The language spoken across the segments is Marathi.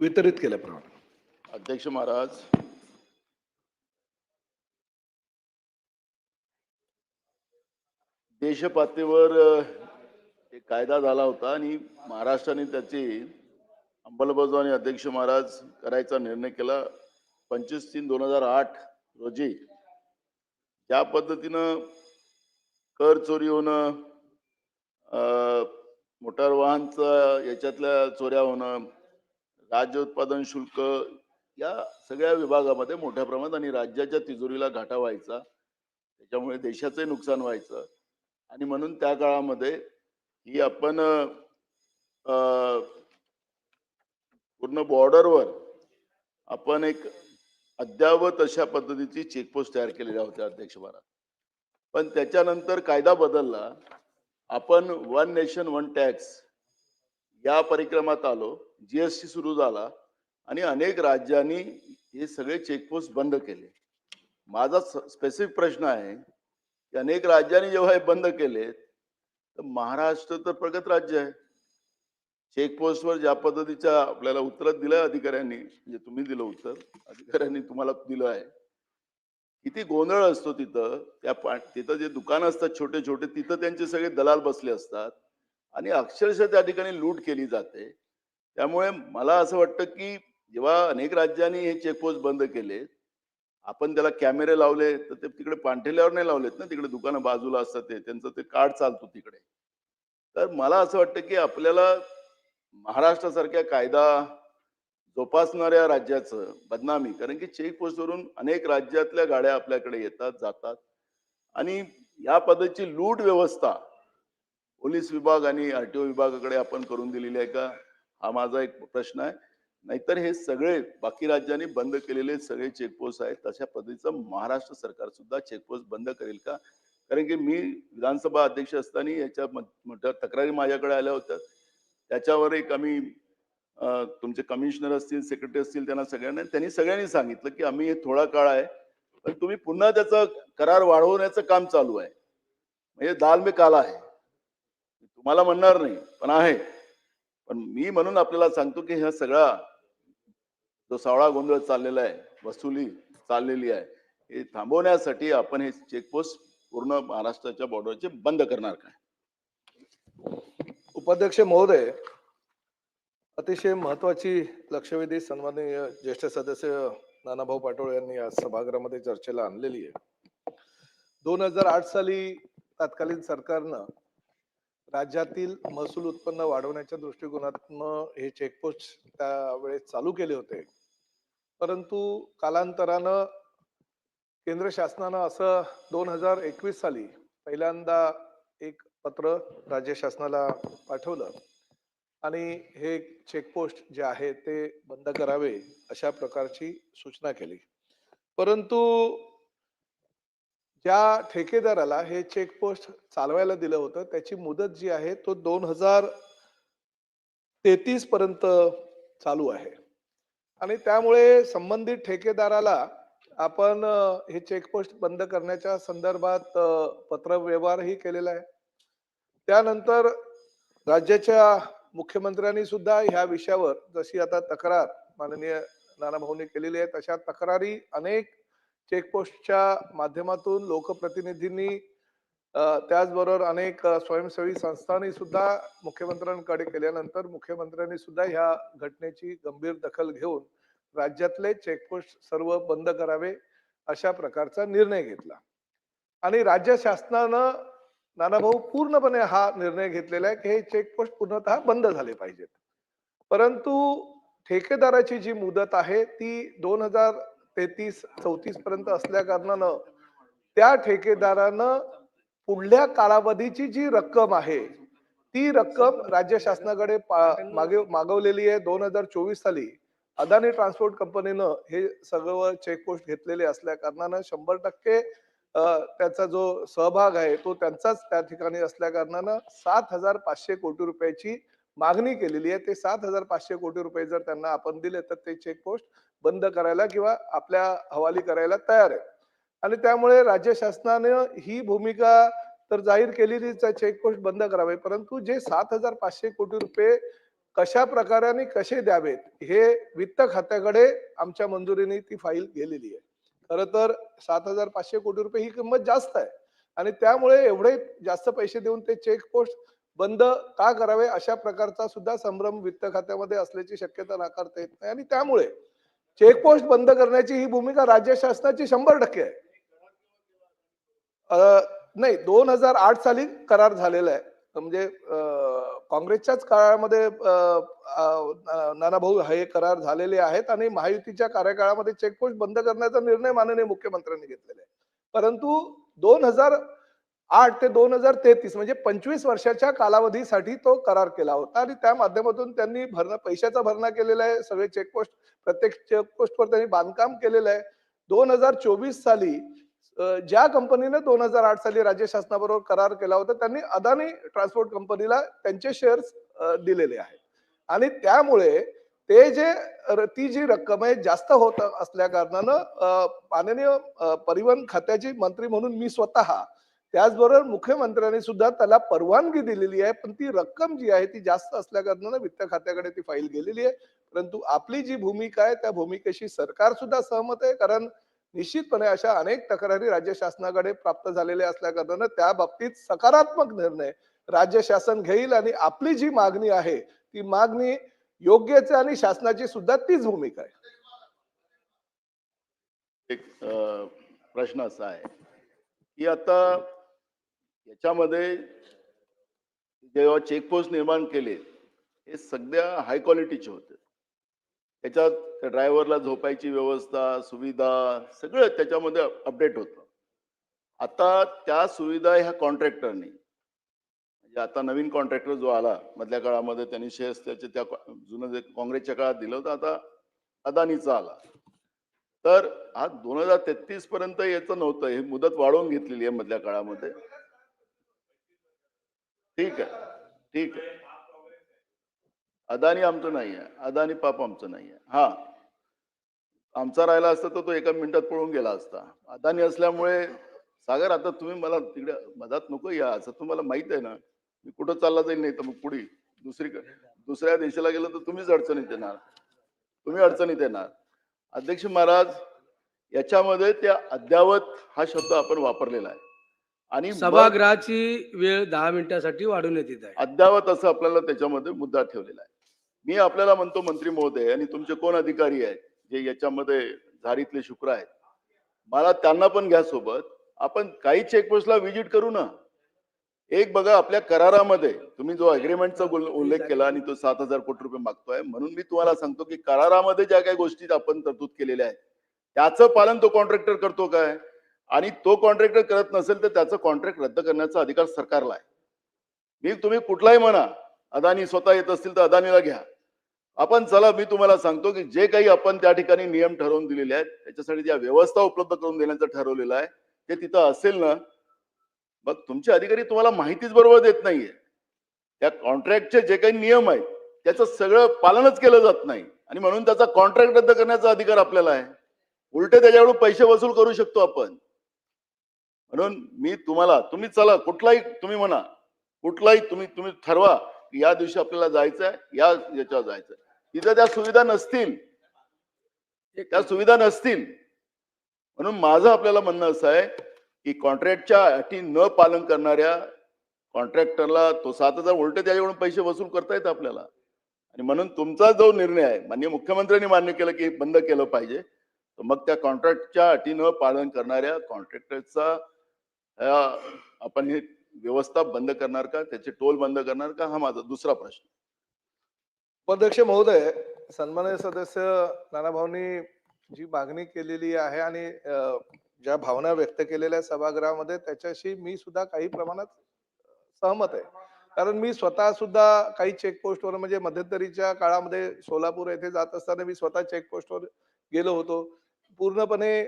वितरित केल्याप्रमाणे. अध्यक्ष महाराज, देशपातळीवर एक कायदा झाला होता आणि महाराष्ट्राने त्याची अंमलबजावणी अध्यक्ष महाराज करायचा निर्णय केला 25/3/2008 रोजी. ज्या पद्धतीनं कर चोरी होणं, मोटार वाहनचं याच्यातल्या चोऱ्या होणं, राज्य उत्पादन शुल्क या सगळ्या विभागामध्ये मोठ्या प्रमाणात आणि राज्याच्या तिजोरीला घाटा व्हायचा, त्याच्यामुळे देशाचंही नुकसान व्हायचं. आणि म्हणून त्या काळामध्ये ही आपण पूर्ण बॉर्डरवर आपण एक अद्यावत अशा पद्धतीची चेकपोस्ट तयार केलेल्या होत्या अध्यक्ष महाराज. पण त्याच्यानंतर कायदा बदलला, आपण वन नेशन वन टॅक्स या परिक्रमात आलो, जीएसटी सुरू झाला आणि अनेक राज्यांनी हे सगळे चेकपोस्ट बंद केले. माझा स्पेसिफिक प्रश्न आहे की अनेक राज्यांनी जेव्हा हे बंद केले तर महाराष्ट्र तर प्रगत राज्य आहे. चेकपोस्टवर ज्या पद्धतीच्या आपल्याला उत्तर दिलं अधिकाऱ्यांनी, म्हणजे तुम्ही दिलं उत्तर, अधिकाऱ्यांनी तुम्हाला दिलं आहे, किती गोंधळ असतो तिथं. तिथं जे दुकान असतात छोटे छोटे, तिथं त्यांचे सगळे दलाल बसले असतात आणि अक्षरशः त्या ठिकाणी लूट केली जाते. त्यामुळे मला असं वाटतं की जेव्हा अनेक राज्यांनी हे चेकपोस्ट बंद केले, आपण त्याला कॅमेरे लावले, तर ते तिकडे पांठेल्यावर नाही लावलेत ना, तिकडे दुकानं बाजूला असतात, ते त्यांचं ते कार्ड चालतो तिकडे. तर मला असं वाटतं की आपल्याला महाराष्ट्रासारख्या कायदा जोपासणाऱ्या राज्याचं बदनामी, कारण की चेकपोस्टवरून अनेक राज्यातल्या गाड्या आपल्याकडे येतात जातात आणि या पद्धतीची लूट व्यवस्था पोलीस विभाग आणि आरटीओ विभागाकडे आपण करून दिलेली आहे का, हा माझा एक प्रश्न आहे. नाहीतर हे सगळे बाकी राज्यांनी बंद केलेले सगळे चेकपोस्ट आहेत, तशा पद्धतीचं महाराष्ट्र सरकार सुद्धा चेकपोस्ट बंद करेल का? कारण की मी विधानसभा अध्यक्ष असताना याच्या मोठ्या तक्रारी माझ्याकडे आल्या होत्या. त्याच्यावर एक आम्ही तुमचे कमिशनर असतील, सेक्रेटरी असतील, त्यांनी सगळ्यांनी सांगितलं की आम्ही हे थोडा काळ आहे, पण तुम्ही पुन्हा त्याचं करार वाढवण्याचं काम चालू आहे. म्हणजे दाल में काला आहे, तुम्हाला म्हणणार नाही पण आहे. पण मी म्हणून आपल्याला सांगतो की हा सगळा जो सावळा गोंधळ चाललेला आहे, वसुली चाललेली आहे, हे थांबवण्यासाठी आपण हे चेकपोस्ट पूर्ण महाराष्ट्राच्या बॉर्डरचे बंद करणार काय? उपाध्यक्ष महोदय, अतिशय महत्वाची लक्षवेधी सन्माननीय ज्येष्ठ सदस्य नानाभाऊ पाटोळे यांनी आज सभागृहामध्ये चर्चेला आणलेली आहे. 2008 साली तत्कालीन सरकारनं राज्यातील महसूल उत्पन्न वाढवण्याच्या दृष्टिकोनातून हे चेकपोस्ट त्यावेळेस चालू केले होते. परंतु कालांतरानं केंद्र शासनानं असं 2021 साली पहिल्यांदा एक पत्र राज्य शासनाला पाठवलं आणि हे चेकपोस्ट जे आहे ते बंद करावे अशा प्रकारची सूचना केली. परंतु ज्या ठेकेदाराला हे चेकपोस्ट चालवायला दिलं होतं त्याची मुदत जी आहे तो 2033 पर्यंत चालू आहे आणि त्यामुळे संबंधित ठेकेदाराला आपण हे चेकपोस्ट बंद करण्याच्या संदर्भात पत्रव्यवहारही केलेला आहे. त्यानंतर राज्याच्या मुख्यमंत्र्यांनी सुद्धा ह्या विषयावर जशी आता तक्रार माननीय नानाभाऊंनी केलेली आहे, तशा तक्रारी अनेक चेकपोस्टच्या माध्यमातून लोकप्रतिनिधींनी त्याचबरोबर अनेक स्वयंसेवी संस्थांनी सुद्धा मुख्यमंत्र्यांकडे केल्यानंतर मुख्यमंत्र्यांनी सुद्धा ह्या घटनेची गंभीर दखल घेऊन राज्यातले चेकपोस्ट सर्व बंद करावे अशा प्रकारचा निर्णय घेतला आणि राज्य शासनानं नानाभाऊ पूर्णपणे हा निर्णय घेतलेला आहे की हे चेकपोस्ट पूर्णतः बंद झाले पाहिजेत. परंतु ठेकेदाराची जी मुदत आहे ती 2033-34 पर्यंत असल्या कारणानं त्या ठेकेदारानं पुढल्या कालावधीची जी रक्कम आहे ती रक्कम राज्य शासनाकडे मागवलेली आहे. 2024 साली अदानी ट्रान्सपोर्ट कंपनीनं हे सगळं चेकपोस्ट घेतलेले असल्या कारणानं 100% त्याचा जो सहभाग आहे तो त्यांचाच त्या ठिकाणी असल्या कारणानं 7,500 कोटी रुपयाची मागणी केलेली आहे. ते 7,500 कोटी रुपये जर त्यांना आपण दिले तर ते चेकपोस्ट बंद करायला किंवा आपल्या हवाली करायला तयार आहे आणि त्यामुळे राज्य शासनाने ही भूमिका तर जाहीर केलेलीच आहे, चेकपोस्ट बंद करावे. परंतु जे 7,500 कोटी रुपये कशा प्रकाराने कसे द्यावेत हे वित्त खात्याकडे आमच्या मंजुरीने ती फाईल गेलेली आहे. खरं तर 7,500 कोटी रुपये ही किंमत जास्त आहे आणि त्यामुळे एवढे जास्त पैसे देऊन ते चेक पोस्ट बंद का करावे अशा प्रकारचा सुद्धा संभ्रम वित्त खात्यामध्ये असल्याची शक्यता नाकारता येत नाही आणि त्यामुळे चेक पोस्ट बंद करण्याची ही भूमिका राज्य शासनाची 100% आहे. नाही 2008 साली करार झालेला आहे. म्हणजे काँग्रेसच्याच काळामध्ये नानाभाऊ हे करार झालेले आहेत आणि महायुतीच्या कार्यकाळामध्ये चेकपोस्ट बंद करण्याचा निर्णय माननीय मुख्यमंत्र्यांनी घेतलेला आहे. परंतु 2008 ते 2033 म्हणजे 25 वर्षाच्या कालावधीसाठी तो करार केला होता आणि त्या माध्यमातून त्यांनी पैशाचा भरणा केलेला आहे. सगळे चेकपोस्ट प्रत्येक चेकपोस्टवर त्यांनी बांधकाम केलेलं आहे. 2024 साली ज्या कंपनीने 2008 साली राज्य शासनाबरोबर करार केला होता त्यांनी अदानी ट्रान्सपोर्ट कंपनीला त्यांचे शेअर्स दिलेले आहेत आणि त्यामुळे ते जे ती जी रक्कम आहे जास्त होत असल्या कारणानं माननीय परिवहन खात्याची मंत्री म्हणून मी स्वतः त्याचबरोबर मुख्यमंत्र्यांनी सुद्धा त्याला परवानगी दिलेली आहे, पण ती रक्कम जी आहे ती जास्त असल्या कारणानं वित्त खात्याकडे ती फाईल गेलेली आहे. परंतु आपली जी भूमिका आहे त्या भूमिकेशी सरकार सुद्धा सहमत आहे, कारण निश्चितपणे अशा अनेक तक्रारी राज्य शासनाकडे प्राप्त झालेल्या असल्या कारणानं त्या बाबतीत सकारात्मक निर्णय राज्य शासन घेईल आणि आपली जी मागणी आहे ती मागणी योग्यच आहे आणि शासनाची सुद्धा तीच भूमिका आहे. एक प्रश्न असा आहे की आता याच्यामध्ये जेव्हा चेकपोस्ट निर्माण केले हे सगळ्या हाय क्वालिटीचे होते. त्याच्यात ड्रायव्हरला झोपायची व्यवस्था, सुविधा सगळं त्याच्यामध्ये अपडेट होतं. आता त्या सुविधा ह्या कॉन्ट्रॅक्टरने म्हणजे आता नवीन कॉन्ट्रॅक्टर जो आला मधल्या काळामध्ये त्यांनी शेअर्स त्याचे त्या जुनं जे काँग्रेसच्या काळात दिलं होतं आता अदानीचा आला. तर हा 2033 पर्यंत याचं नव्हतं, हे मुदत वाढवून घेतलेली आहे मधल्या काळामध्ये. ठीक आहे, ठीक आहे. अदानी आमचं नाही आहे, अदानी पाप आमचं नाही आहे. हा आमचा राहिला असता तर तो एका मिनिटात पळून गेला असता. अदानी असल्यामुळे सागर आता तुम्ही मला तिकडे मधात नको या, असं तुम्हाला माहित आहे ना मी कुठं चालला जाईल, नाही तर मग पुढे दुसऱ्या देशाला गेलं तर तुम्हीच अडचणीत येणार, तुम्ही अडचणीत येणार. अध्यक्ष महाराज याच्यामध्ये त्या अद्यावत हा शब्द आपण वापरलेला आहे आणि सभागृहाची वेळ 10 मिनिटांसाठी वाढवण्यात येत आहे. अद्यावत असं आपल्याला त्याच्यामध्ये मुद्दा ठेवलेला आहे. मी आपल्याला म्हणतो मंत्री महोदय आणि तुमचे कोण अधिकारी आहेत जे याच्यामध्ये झारीतले शुक्र आहेत, मला त्यांना पण घ्या सोबत. आपण काही चेकपोस्टला व्हिजिट करू ना. एक बघा आपल्या करारामध्ये तुम्ही जो अग्रीमेंटचा उल्लेख केला आणि तो 7,000 कोटी रुपये मागतोय, म्हणून मी तुम्हाला सांगतो की करारामध्ये ज्या काही गोष्टी आपण तरतूद केलेल्या आहेत त्याचं पालन तो कॉन्ट्रॅक्टर करतो काय, आणि तो कॉन्ट्रॅक्टर करत नसेल तर त्याचं कॉन्ट्रॅक्ट रद्द करण्याचा अधिकार सरकारला आहे. मी तुम्ही कुठलाही म्हणा, अदानी स्वतः येत असतील तर अदानीला घ्या. आपण चला मी तुम्हाला सांगतो की जे काही आपण त्या ठिकाणी नियम ठरवून दिलेले आहेत त्याच्यासाठी ज्या व्यवस्था उपलब्ध करून देण्याचं ठरवलेलं आहे ते तिथं असेल ना, मग तुमचे अधिकारी तुम्हाला माहितीच बरोबर देत नाहीये. त्या कॉन्ट्रॅक्टचे जे काही नियम आहेत त्याचं सगळं पालनच केलं जात नाही आणि म्हणून त्याचा कॉन्ट्रॅक्ट रद्द करण्याचा अधिकार आपल्याला आहे. उलटे त्याच्याकडून पैसे वसूल करू शकतो आपण. म्हणून मी तुम्हाला, तुम्ही चला कुठलाही तुम्ही म्हणा, कुठलाही तुम्ही ठरवा की या दिवशी आपल्याला जायचं आहे, याच्यावर जायचं आहे. तिथं त्या सुविधा नसतील. म्हणून माझं आपल्याला म्हणणं असं आहे की कॉन्ट्रॅक्टच्या अटी न पालन करणाऱ्या कॉन्ट्रॅक्टरला तो 7,000 उलटे त्याच्याकडून पैसे वसूल करता येत आपल्याला. आणि म्हणून तुमचा जो निर्णय आहे माननीय मुख्यमंत्र्यांनी मान्य केलं की बंद केलं पाहिजे, तर मग त्या कॉन्ट्रॅक्टच्या अटी न पालन करणाऱ्या कॉन्ट्रॅक्टरचा आपण हे व्यवस्था बंद करणार का, त्याचे टोल बंद करणार का, हा माझा दुसरा प्रश्न. उपाध्यक्ष महोदय, सन्माननीय सदस्य नानाभाऊंनी जी मागणी केलेली आहे आणि ज्या भावना व्यक्त केलेल्या सभागृहामध्ये त्याच्याशी मी सुद्धा काही प्रमाणात सहमत आहे. कारण मी स्वतः सुद्धा काही चेकपोस्टवर म्हणजे मध्यंतरीच्या काळामध्ये सोलापूर येथे जात असताना मी स्वतः चेकपोस्टवर गेलो होतो. पूर्णपणे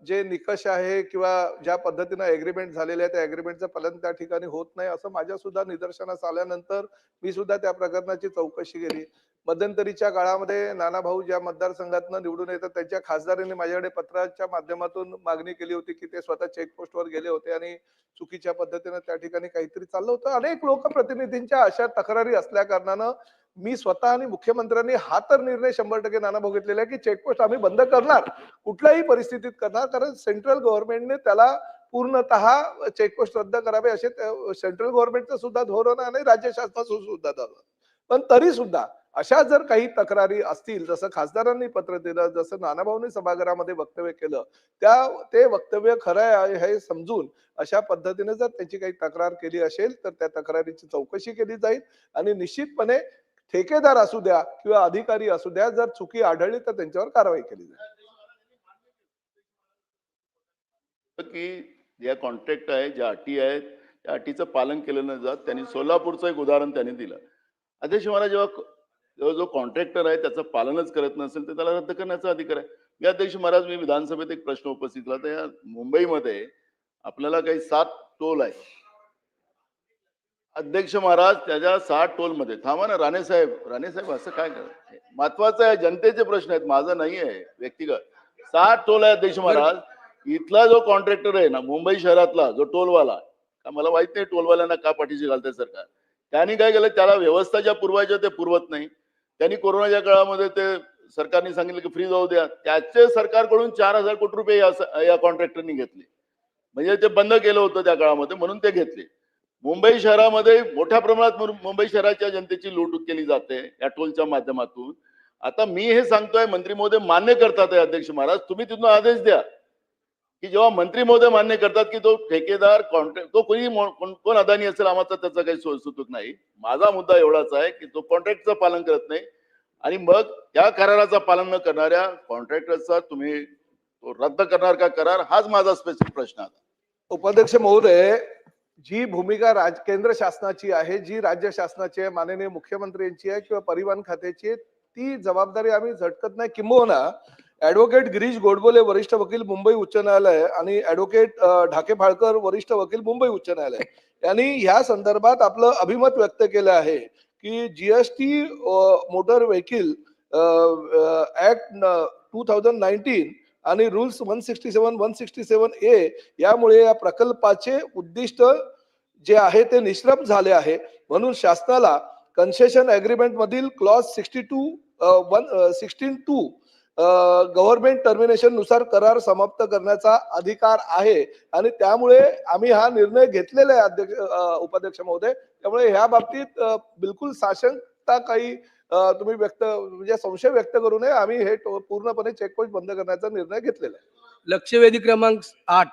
जे निकष आहे किंवा ज्या पद्धतीने एग्रीमेंट झालेले आहे त्या एग्रीमेंटचं पालन त्या ठिकाणी होत नाही असं माझ्या सुद्धा निदर्शनास आल्यानंतर मी सुद्धा त्या प्रकरणाची चौकशी केली. मध्यंतरीच्या काळामध्ये नानाभाऊ ज्या मतदारसंघातनं निवडून येतात त्यांच्या खासदारांनी माझ्याकडे पत्राच्या माध्यमातून मागणी केली होती की ते स्वतः चेकपोस्टवर गेले होते आणि चुकीच्या पद्धतीने त्या ठिकाणी काहीतरी चाललं होतं. अनेक लोकप्रतिनिधींच्या अशा तक्रारी असल्या कारणानं मी स्वतः आणि मुख्यमंत्र्यांनी हा तर निर्णय 100% नानाभाऊ घेतलेला आहे की चेकपोस्ट आम्ही बंद करणार, कुठल्याही परिस्थितीत करणार, कारण सेंट्रल गव्हर्नमेंटने त्याला पूर्णतः चेकपोस्ट रद्द करावे असे सेंट्रल गव्हर्नमेंटचं सुद्धा धोरण आणि राज्य शासनाचं सुद्धा धोरण. पण तरी सुद्धा अशा जर काही तक्रारी असतील, जसं खासदारांनी पत्र दिलं, जसं नानाभाऊंनी सभागृहामध्ये वक्तव्य केलं, ते वक्तव्य खरं आहे हे समजून अशा पद्धतीने जर त्याची काही तक्रार केली असेल तर त्या तक्रारीची चौकशी केली जाईल आणि निश्चितपणे ठेकेदार असू द्या किंवा अधिकारी असू द्या, जर चुकी आढळली तर त्यांच्यावर कारवाई केली जाईल. की ज्या कॉन्ट्रॅक्ट आहे, ज्या अटी आहेत, त्या अटीचं पालन केलं न जात. त्यांनी सोलापूरचं एक उदाहरण त्यांनी दिलं. अध्यक्ष मला जेव्हा जो कॉन्ट्रॅक्टर आहे त्याचं पालनच करत नसेल तर त्याला रद्द करण्याचा अधिकार आहे. अध्यक्ष महाराज, मी विधानसभेत एक प्रश्न उपस्थित केला तर या मुंबईमध्ये आपल्याला काही 7 टोल आहे. अध्यक्ष महाराज, त्याच्या 7 टोलमध्ये थांबा ना राणेसाहेब असं काय करा, महत्वाचं आहे, जनतेचे प्रश्न आहेत, माझं नाही आहे व्यक्तिगत. 7 टोल आहे अध्यक्ष महाराज. इथला जो कॉन्ट्रॅक्टर आहे ना मुंबई शहरातला जो टोलवाला, का मला माहित नाही टोलवाल्यांना का पाठीशी घालतंय सरकार, त्यांनी काय केलं, त्याला व्यवस्था ज्या पुरवायच्या ते पुरवत नाही. त्यांनी कोरोनाच्या काळामध्ये ते सरकारने सांगितलं की फ्री जाऊ द्या, त्याचे सरकारकडून 4,000 कोटी रुपये या कॉन्ट्रॅक्टरनी घेतले. म्हणजे ते बंद केलं होतं त्या काळामध्ये म्हणून ते घेतले. मुंबई शहरामध्ये मोठ्या प्रमाणात मुंबई शहराच्या जनतेची लूट केली जाते या टोलच्या माध्यमातून. आता मी हे सांगतोय, मंत्री महोदय मान्य करतात आहे अध्यक्ष महाराज, तुम्ही तिथून आदेश द्या की जेव्हा मंत्री महोदय मान्य करतात की तो ठेकेदार कॉन्ट्रॅक्ट तो कोण अदानी असेल, आम्हाला त्याचा काही सुतूक नाही. माझा मुद्दा एवढाच आहे की तो कॉन्ट्रॅक्टचं पालन करत नाही आणि मग त्या कराराचं पालन न करणाऱ्या कॉन्ट्रॅक्टरचा तुम्ही तो रद्द करणार का करार, हाच माझा स्पेसिफिक प्रश्न आहे. उपाध्यक्ष महोदय, जी भूमिका केंद्र शासनाची आहे, जी राज्य शासनाची आहे, माननीय मुख्यमंत्र्यांची आहे किंवा परिवहन खात्याची आहे, ती जबाबदारी आम्ही झटकत नाही. किंबहुना ऍडव्होकेट गिरीश गोडबोले वरिष्ठ वकील मुंबई उच्च न्यायालय आणि ऍडव्होकेट ढाके फाळकर वरिष्ठ वकील मुंबई उच्च न्यायालय यांनी ह्या संदर्भात आपलं अभिमत व्यक्त केलं आहे की जीएसटी मोटर व्हेकल ऍक्ट 2019 आणि रूल्स 167 यामुळे या प्रकल्पाचे उद्दिष्ट जे आहे ते निष्प्रभ झाले आहे. म्हणून शासनाला कन्सेशन अग्रीमेंट मधील क्लॉज 16(2) गव्हर्नमेंट टर्मिनेशन नुसार करार समाप्त करण्याचा अधिकार आहे आणि त्यामुळे आम्ही हा निर्णय घेतलेला आहे उपाध्यक्ष महोदय. त्यामुळे ह्या बाबतीत बिलकुल साशंकता काही तुम्ही म्हणजे संशय व्यक्त करू नये. आम्ही हे पूर्णपणे चेकपोस्ट बंद करण्याचा निर्णय घेतलेला आहे. लक्षवेधी क्रमांक 8